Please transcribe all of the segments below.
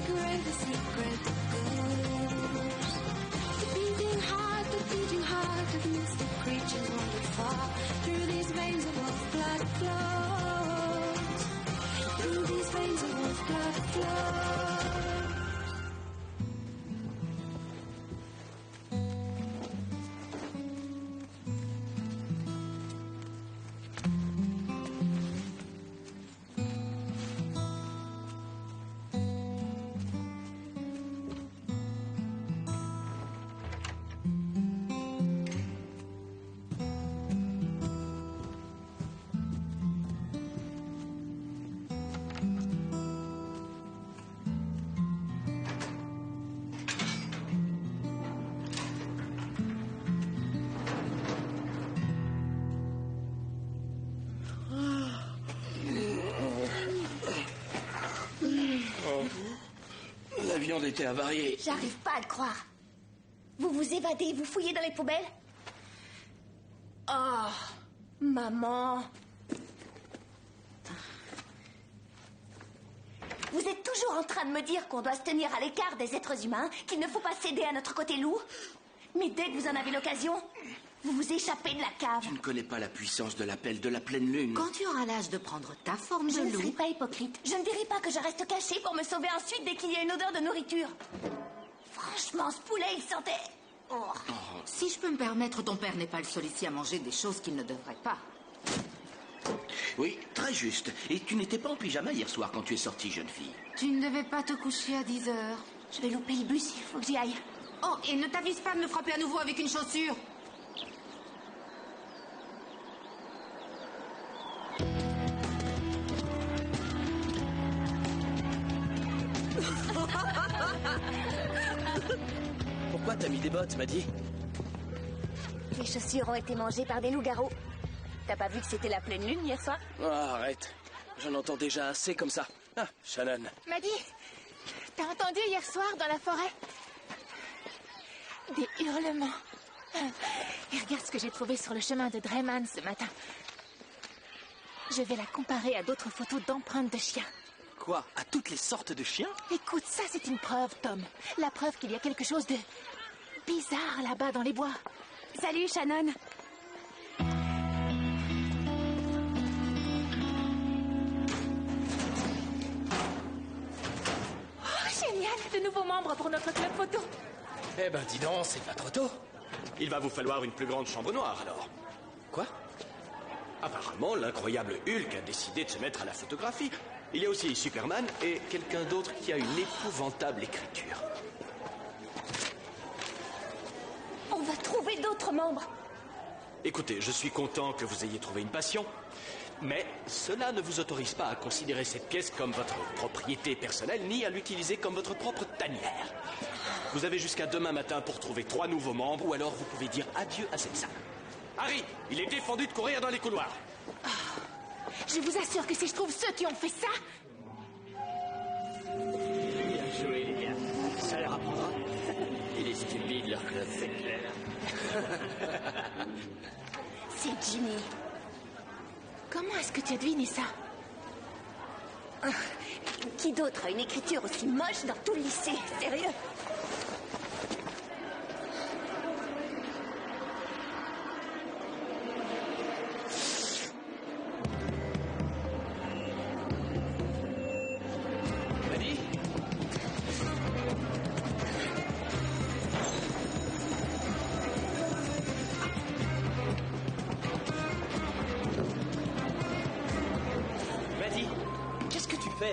secret, the secret goes. The beating heart of mystic creatures wander far. Through these veins of wolf blood flows. Through these veins of wolf blood flows. La viande était avariée. J'arrive pas à le croire. Vous vous évadez, vous fouillez dans les poubelles? Oh, maman. Vous êtes toujours en train de me dire qu'on doit se tenir à l'écart des êtres humains, qu'il ne faut pas céder à notre côté loup. Mais dès que vous en avez l'occasion, vous vous échappez de la cave. Tu ne connais pas la puissance de l'appel de la pleine lune. Quand tu auras l'âge de prendre ta forme Je de ne loup... serai pas hypocrite. Je ne dirai pas que je reste cachée pour me sauver ensuite dès qu'il y a une odeur de nourriture. Franchement, ce poulet, il sentait... Oh. Si je peux me permettre, ton père n'est pas le seul ici à manger des choses qu'il ne devrait pas. Oui, très juste. Et tu n'étais pas en pyjama hier soir quand tu es sortie, jeune fille. Tu ne devais pas te coucher à 10 heures. Je vais louper le bus, il faut que j'y aille. Oh, et ne t'avise pas de me frapper à nouveau avec une chaussure. Pourquoi t'as mis des bottes, Maddie? Les chaussures ont été mangées par des loups-garous. T'as pas vu que c'était la pleine lune hier soir? Oh, arrête. J'en entends déjà assez comme ça. Ah, Shannon. Maddie, t'as entendu hier soir dans la forêt des hurlements. Et regarde ce que j'ai trouvé sur le chemin de Dreyman ce matin. Je vais la comparer à d'autres photos d'empreintes de chiens. Quoi? À toutes les sortes de chiens? Écoute, ça c'est une preuve, Tom. La preuve qu'il y a quelque chose de bizarre là-bas dans les bois. Salut, Shannon. Oh, génial, de nouveaux membres pour notre club photo. Eh ben, dis donc, c'est pas trop tôt. Il va vous falloir une plus grande chambre noire, alors. Quoi? Apparemment, l'incroyable Hulk a décidé de se mettre à la photographie. Il y a aussi Superman et quelqu'un d'autre qui a une épouvantable écriture. On va trouver d'autres membres. Écoutez, je suis content que vous ayez trouvé une passion, mais cela ne vous autorise pas à considérer cette pièce comme votre propriété personnelle, ni à l'utiliser comme votre propre tanière. Vous avez jusqu'à demain matin pour trouver 3 nouveaux membres, ou alors vous pouvez dire adieu à cette salle. Harry, il est défendu de courir dans les couloirs. Je vous assure que si je trouve ceux qui ont fait ça... Bien joué, les gars. Ça leur apprendra. Il est stupide, leur club, c'est clair. C'est Jimmy. Comment est-ce que tu as deviné ça? Qui d'autre a une écriture aussi moche dans tout le lycée? Sérieux?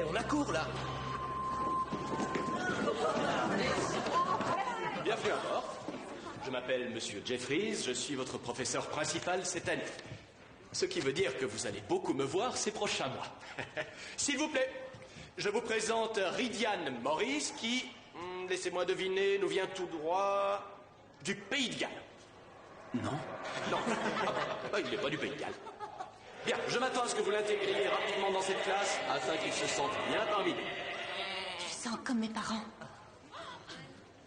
On accourt là. Bienvenue à bord. Je m'appelle Monsieur Jeffries, je suis votre professeur principal cette année. Ce qui veut dire que vous allez beaucoup me voir ces prochains mois. S'il vous plaît, je vous présente Rydian Morris qui, laissez-moi deviner, nous vient tout droit du Pays de Galles. Non. Non, il n'est pas du Pays de Galles. Bien, je m'attends à ce que vous l'intégriez rapidement dans cette classe afin qu'il se sente bien parmi nous. Tu sens comme mes parents.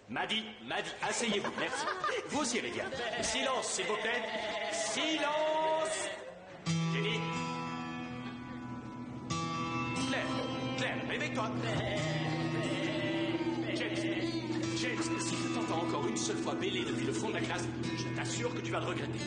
Maddie, asseyez-vous, merci. Vous aussi, Rydian. Silence, s'il vous plaît. Silence. Jenny. Claire, réveille-toi. une seule fois bêlé depuis le fond de la classe, je t'assure que tu vas le regretter.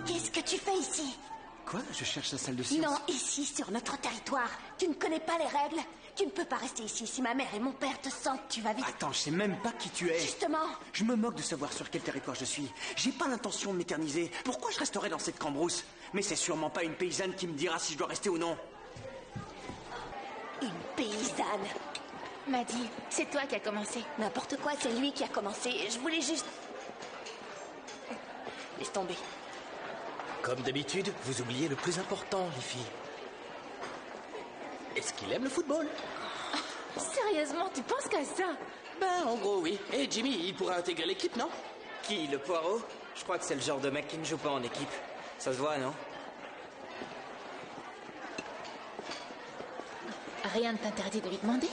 Qu'est-ce que tu fais ici? Quoi? Je cherche la salle de science. Non, ici, sur notre territoire. Tu ne connais pas les règles? Tu ne peux pas rester ici. Si ma mère et mon père te sentent, tu vas vite. Attends, je sais même pas qui tu es. Justement. Je me moque de savoir sur quel territoire je suis. J'ai pas l'intention de m'éterniser. Pourquoi je resterais dans cette cambrousse? Mais c'est sûrement pas une paysanne qui me dira si je dois rester ou non. Une paysanne. Maddy, c'est toi qui as commencé. N'importe quoi, c'est lui qui a commencé. Je voulais juste... Laisse tomber. Comme d'habitude, vous oubliez le plus important, les filles. Est-ce qu'il aime le football? Sérieusement, tu penses qu'à ça? Ben, en gros, oui. Et Jimmy, il pourrait intégrer l'équipe, non? Qui, le Poirot? Je crois que c'est le genre de mec qui ne joue pas en équipe. Ça se voit, non? Rien ne t'interdit de lui demander.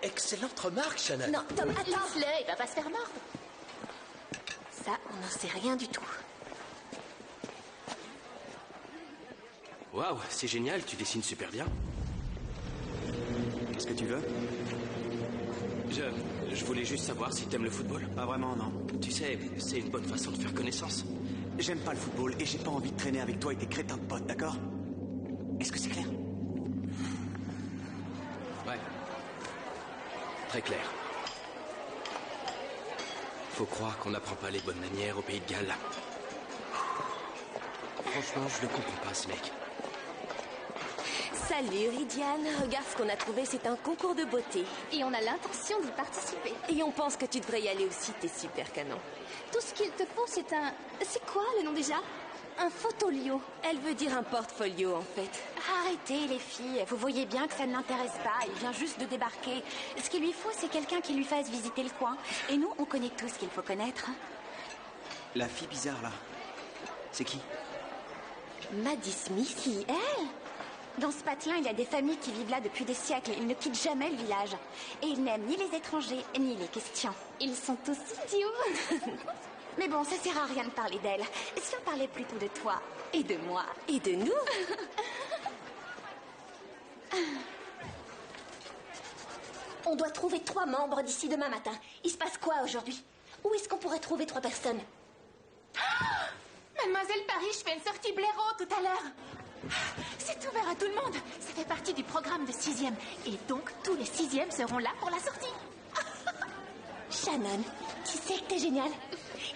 Excellente remarque, Shannon. Non, Tom, attends. Laisse-le, il va pas se faire mordre. Ça, on n'en sait rien du tout. Waouh, c'est génial, tu dessines super bien. Qu'est-ce que tu veux? Je voulais juste savoir si t'aimes le football. Pas vraiment, non. Tu sais, c'est une bonne façon de faire connaissance. J'aime pas le football et j'ai pas envie de traîner avec toi et tes crétins de potes, d'accord? Est-ce que c'est clair? Ouais. Très clair. Faut croire qu'on n'apprend pas les bonnes manières au Pays de Galles. Franchement, je ne comprends pas, ce mec. Salut, Ridiane. Regarde ce qu'on a trouvé, c'est un concours de beauté. Et on a l'intention d'y participer. Et on pense que tu devrais y aller aussi, t'es super canon. Tout ce qu'il te faut, c'est un... C'est quoi le nom déjà? Un photolio. Elle veut dire un portfolio, en fait. Arrêtez, les filles. Vous voyez bien que ça ne l'intéresse pas. Il vient juste de débarquer. Ce qu'il lui faut, c'est quelqu'un qui lui fasse visiter le coin. Et nous, on connaît tout ce qu'il faut connaître. La fille bizarre, là. C'est qui? Maddie Smith. Qui, elle? Dans ce patelin, il y a des familles qui vivent là depuis des siècles. Ils ne quittent jamais le village. Et ils n'aiment ni les étrangers, ni les questions. Ils sont tous idiots. Mais bon, ça sert à rien de parler d'elle. Si on parlait plutôt de toi, et de moi, Et de nous. On doit trouver 3 membres d'ici demain matin. Il se passe quoi aujourd'hui? Où est-ce qu'on pourrait trouver 3 personnes? Mademoiselle Paris, je fais une sortie blaireau tout à l'heure. C'est ouvert à tout le monde. Ça fait partie du programme de 6e. Et donc, tous les 6e seront là pour la sortie. Shannon, tu sais que t'es géniale.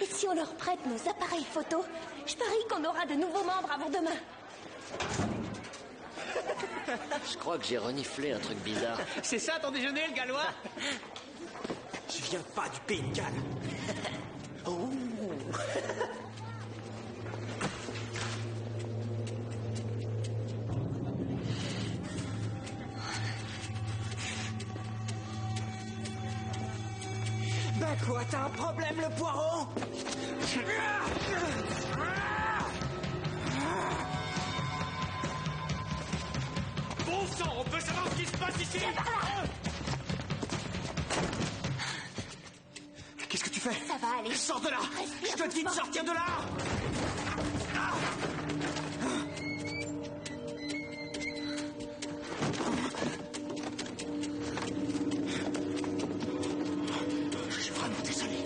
Et si on leur prête nos appareils photo, je parie qu'on aura de nouveaux membres avant demain. Je crois que j'ai reniflé un truc bizarre. C'est ça ton déjeuner, le gallois? Je viens pas du Pays de Galles. Oh. Ben quoi, t'as un problème, le Poirot? Bon sang, on peut savoir ce qui se passe ici? Qu'est-ce que tu fais? Ça va aller. Sors de là! Je te dis de sortir de là! Je suis vraiment désolé.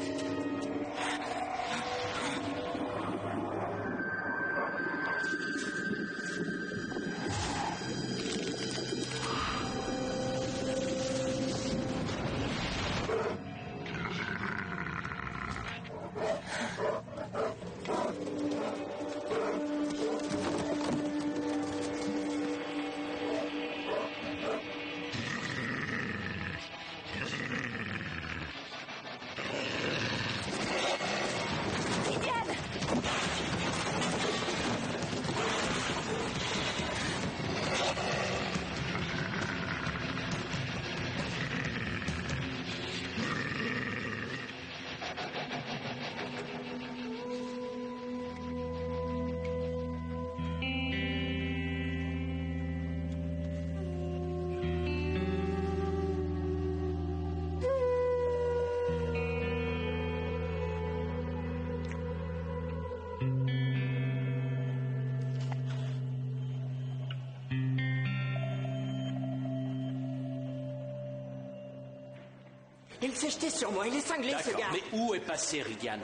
Il s'est jeté sur moi, il est cinglé ce D'accord, gars. mais où est passé Ridian?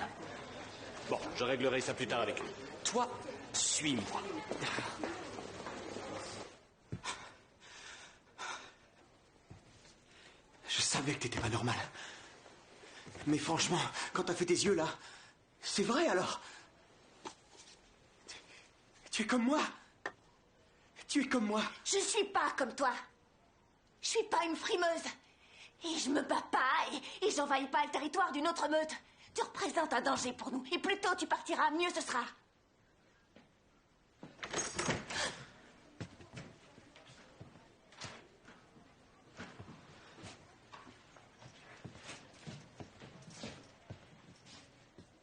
Bon, je réglerai ça plus tard avec lui. Toi, suis-moi. Je savais que t'étais pas normal. Mais franchement, quand t'as fait tes yeux là, c'est vrai alors. Tu es comme moi. Tu es comme moi. Je suis pas comme toi. Je suis pas une frimeuse. Et je me bats pas et j'envahis pas le territoire d'une autre meute. Tu représentes un danger pour nous. Et plus tôt tu partiras, mieux ce sera.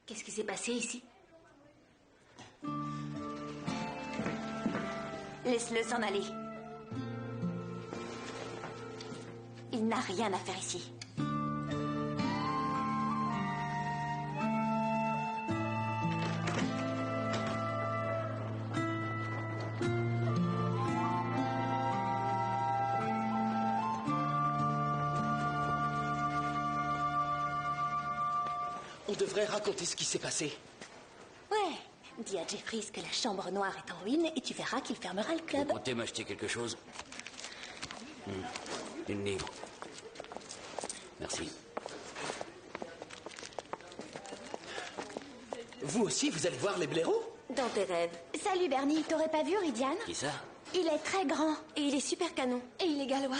Qu'est-ce qui s'est passé ici? Laisse-le s'en aller. Il n'a rien à faire ici. On devrait raconter ce qui s'est passé. Ouais. Dis à Jeffries que la chambre noire est en ruine et tu verras qu'il fermera le club. Vous comptez m'acheter quelque chose? Une livre. Merci. Vous aussi, vous allez voir les blaireaux? Dans tes rêves. Salut Bernie, t'aurais pas vu Ridian? Qui ça? Il est très grand et il est super canon. Et il est gallois.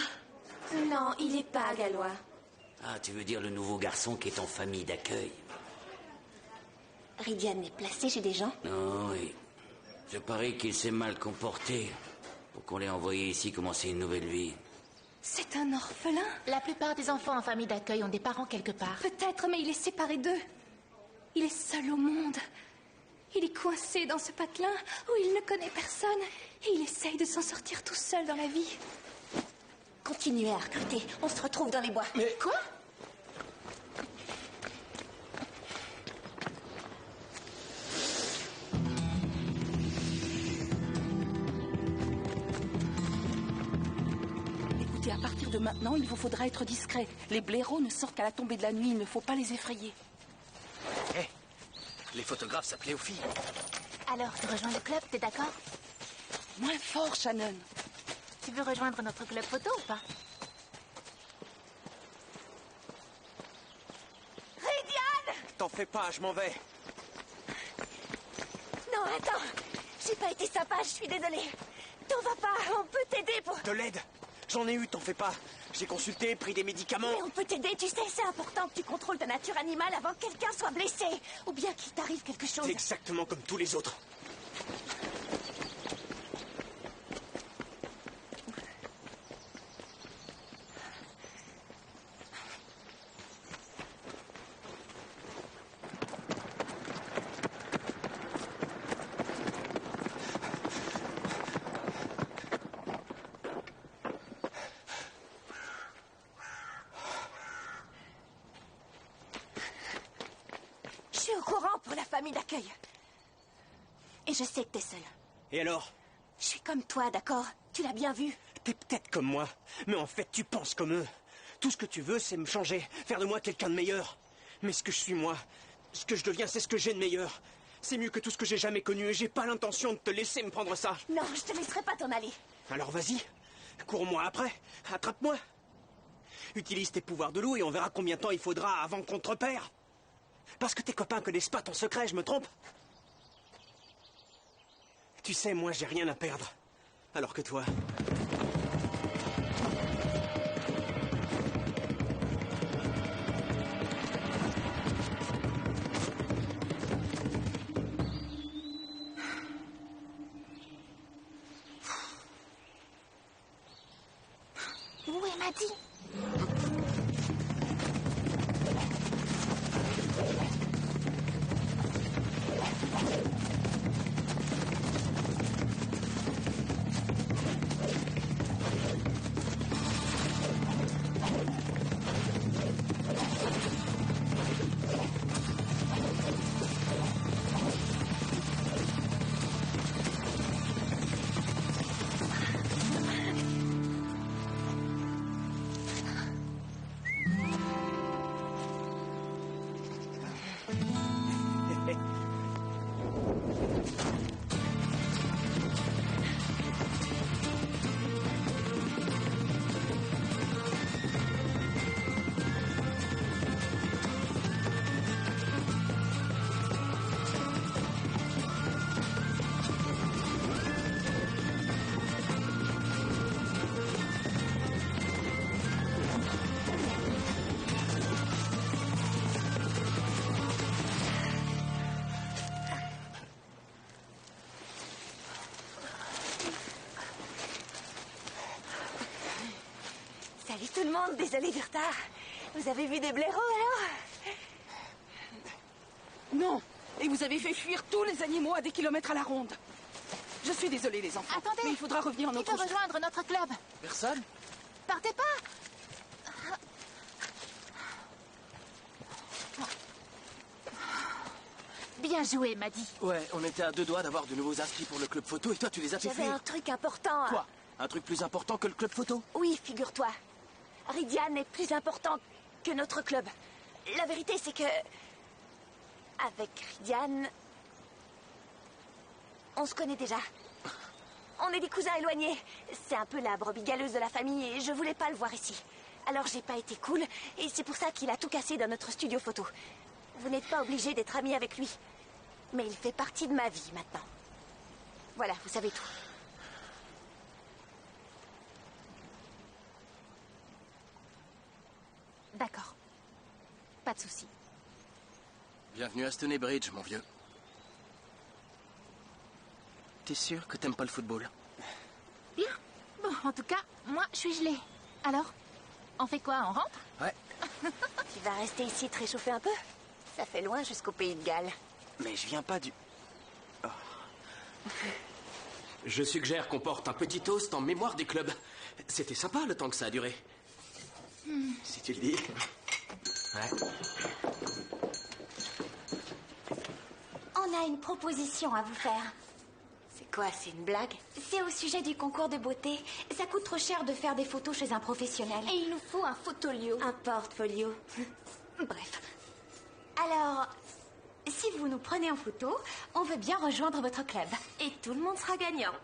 Non, il est pas gallois. Ah, tu veux dire le nouveau garçon qui est en famille d'accueil? Ridian est placé chez des gens? Non, oui. Je parie qu'il s'est mal comporté pour qu'on l'ait envoyé ici commencer une nouvelle vie. C'est un orphelin? La plupart des enfants en famille d'accueil ont des parents quelque part. Peut-être, mais il est séparé d'eux. Il est seul au monde. Il est coincé dans ce patelin où il ne connaît personne. Et il essaye de s'en sortir tout seul dans la vie. Continuez à recruter. On se retrouve dans les bois. Mais Quoi? Écoutez, à partir de maintenant, il vous faudra être discret. Les blaireaux ne sortent qu'à la tombée de la nuit. Il ne faut pas les effrayer. Hé, les photographes s'appelaient aux filles. Alors, tu rejoins le club, t'es d'accord? Moins fort, Shannon. Tu veux rejoindre notre club photo ou pas? Ridian! T'en fais pas, je m'en vais. Non, attends. J'ai pas été sympa, je suis désolée. T'en vas pas, on peut t'aider pour... De l'aide. J'en ai eu, t'en fais pas. J'ai consulté, pris des médicaments. Mais on peut t'aider, tu sais, c'est important que tu contrôles ta nature animale avant que quelqu'un soit blessé. Ou bien qu'il t'arrive quelque chose. C'est exactement comme tous les autres. Je suis au courant pour la famille d'accueil. Et je sais que t'es seul. Et alors? Je suis comme toi, d'accord? Tu l'as bien vu. T'es peut-être comme moi, mais en fait, tu penses comme eux. Tout ce que tu veux, c'est me changer, faire de moi quelqu'un de meilleur. Mais ce que je suis moi, ce que je deviens, c'est ce que j'ai de meilleur. C'est mieux que tout ce que j'ai jamais connu et j'ai pas l'intention de te laisser me prendre ça. Non, je te laisserai pas t'en aller. Alors vas-y, cours-moi après, attrape-moi. Utilise tes pouvoirs de loup et on verra combien de temps il faudra avant qu'on te repère. Parce que tes copains connaissent pas ton secret, je me trompe? Tu sais, moi, j'ai rien à perdre. Alors que toi... Où est Maddy? tout le monde, désolé du retard. Vous avez vu des blaireaux alors? Non. Et vous avez fait fuir tous les animaux à des kilomètres à la ronde. Je suis désolée, les enfants. Attendez. Mais il faudra revenir en Qui autre peut jour. rejoindre notre club? Personne? Partez pas! Bien joué, Maddy. Ouais, on était à 2 doigts d'avoir de nouveaux inscrits pour le club photo et toi, tu les as fait J'avais fuir. un truc important. Quoi? Un truc plus important que le club photo? Oui, figure-toi. Ridian est plus important que notre club. La vérité, c'est que... Avec Ridian... On se connaît déjà. On est des cousins éloignés. C'est un peu la brebis galeuse de la famille et je voulais pas le voir ici. Alors j'ai pas été cool et c'est pour ça qu'il a tout cassé dans notre studio photo. Vous n'êtes pas obligé d'être amis avec lui. Mais il fait partie de ma vie maintenant. Voilà, vous savez tout. D'accord. Pas de souci. Bienvenue à Stoney Bridge, mon vieux. T'es sûr que t'aimes pas le football? Bien. Bon, en tout cas, moi, je suis gelée. Alors, on fait quoi? On rentre? Ouais. Tu vas rester ici te réchauffer un peu? Ça fait loin jusqu'au pays de Galles. Mais je viens pas du... Je suggère qu'on porte un petit toast en mémoire du club. C'était sympa le temps que ça a duré. Si tu le dis. Ouais. On a une proposition à vous faire. C'est quoi, c'est une blague? C'est au sujet du concours de beauté. Ça coûte trop cher de faire des photos chez un professionnel. Et il nous faut un photolio. Un portfolio. Bref. Alors, si vous nous prenez en photo, on veut bien rejoindre votre club. Et tout le monde sera gagnant.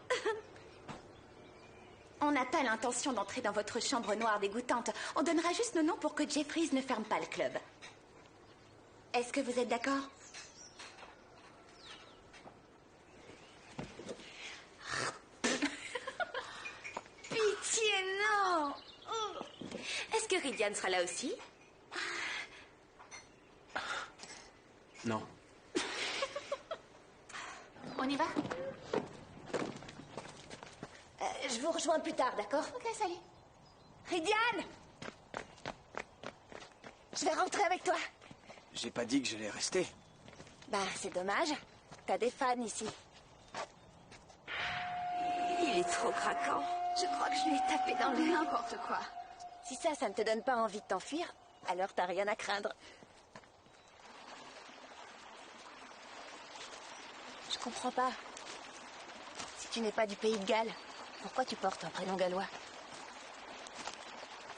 On n'a pas l'intention d'entrer dans votre chambre noire dégoûtante. On donnera juste nos noms pour que Jeffries ne ferme pas le club. Est-ce que vous êtes d'accord? Pitié, non! Est-ce que Ridian sera là aussi? Non. On y va? Je vous rejoins plus tard, d'accord? Ok, salut. Ridian! Je vais rentrer avec toi. J'ai pas dit que j'allais rester. Bah, c'est dommage. T'as des fans ici. Il est trop craquant. Je crois que je lui ai tapé dans le... N'importe quoi. Si ça ne te donne pas envie de t'enfuir, alors t'as rien à craindre. Je comprends pas. Si tu n'es pas du pays de Galles, pourquoi tu portes un prénom gallois?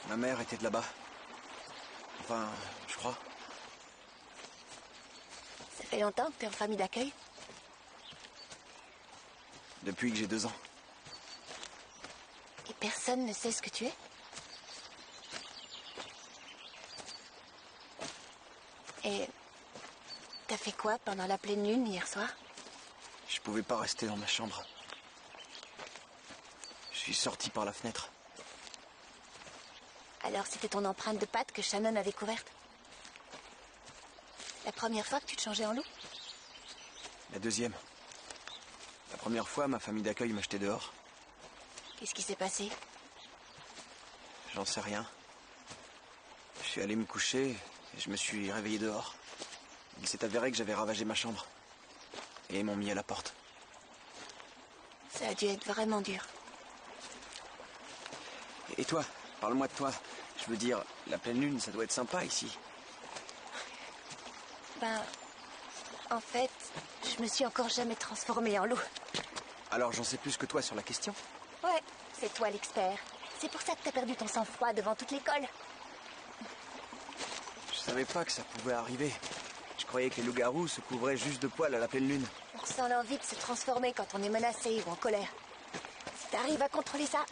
Ma mère était de là-bas. Enfin, je crois. Ça fait longtemps que t'es en famille d'accueil? Depuis que j'ai 2 ans. Et personne ne sait ce que tu es? Et t'as fait quoi pendant la pleine lune hier soir? Je pouvais pas rester dans ma chambre. Je suis sorti par la fenêtre. Alors c'était ton empreinte de patte que Shannon a découverte? La première fois que tu te changeais en loup? La deuxième. La première fois, ma famille d'accueil m'a jeté dehors. Qu'est-ce qui s'est passé? J'en sais rien. Je suis allé me coucher et je me suis réveillé dehors. Il s'est avéré que j'avais ravagé ma chambre. Et ils m'ont mis à la porte. Ça a dû être vraiment dur. Et toi, parle-moi de toi. Je veux dire, la pleine lune, ça doit être sympa ici. Ben, en fait, je me suis encore jamais transformée en loup. Alors j'en sais plus que toi sur la question. Ouais, c'est toi l'expert. C'est pour ça que t'as perdu ton sang-froid devant toute l'école. Je savais pas que ça pouvait arriver. Je croyais que les loups-garous se couvraient juste de poils à la pleine lune. On ressent l'envie de se transformer quand on est menacé ou en colère. Si t'arrives à contrôler ça,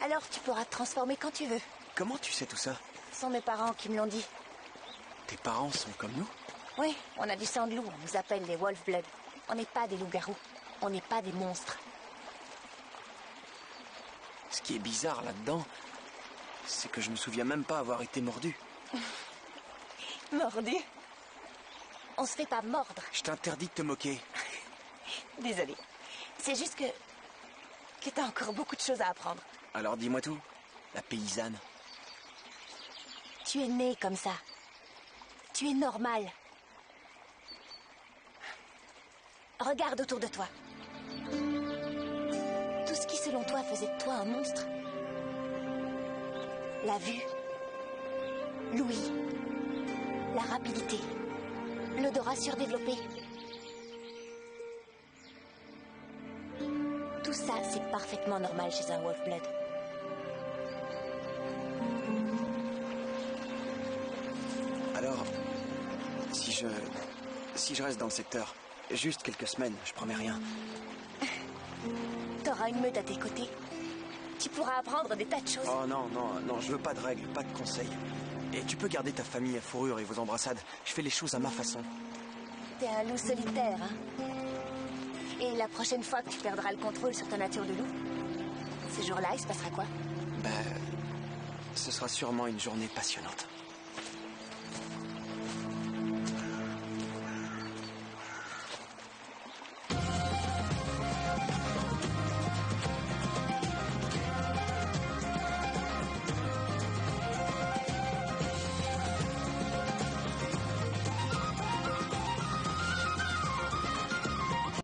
alors tu pourras te transformer quand tu veux. Comment tu sais tout ça? Ce sont mes parents qui me l'ont dit. Tes parents sont comme nous? Oui, on a du sang de loup, on nous appelle les Wolf-Blood. On n'est pas des loups-garous, on n'est pas des monstres. Ce qui est bizarre là-dedans, c'est que je me souviens même pas avoir été mordu. Mordu? On se fait pas mordre. Je t'interdis de te moquer. Désolée. C'est juste que t'as encore beaucoup de choses à apprendre. Alors dis-moi tout, la paysanne. Tu es né comme ça. Tu es normal. Regarde autour de toi. Tout ce qui, selon toi, faisait de toi un monstre. La vue, l'ouïe, la rapidité, l'odorat surdéveloppé. Tout ça, c'est parfaitement normal chez un Wolf-Blood. Alors, si je reste dans le secteur, juste quelques semaines, je promets rien. T'auras une meute à tes côtés. Tu pourras apprendre des tas de choses. Oh non, je veux pas de règles, pas de conseils. Et tu peux garder ta famille à fourrure et vos embrassades. Je fais les choses à ma façon. T'es un loup solitaire, hein. Et la prochaine fois que tu perdras le contrôle sur ta nature de loup, ce jour-là, il se passera quoi? Ce sera sûrement une journée passionnante.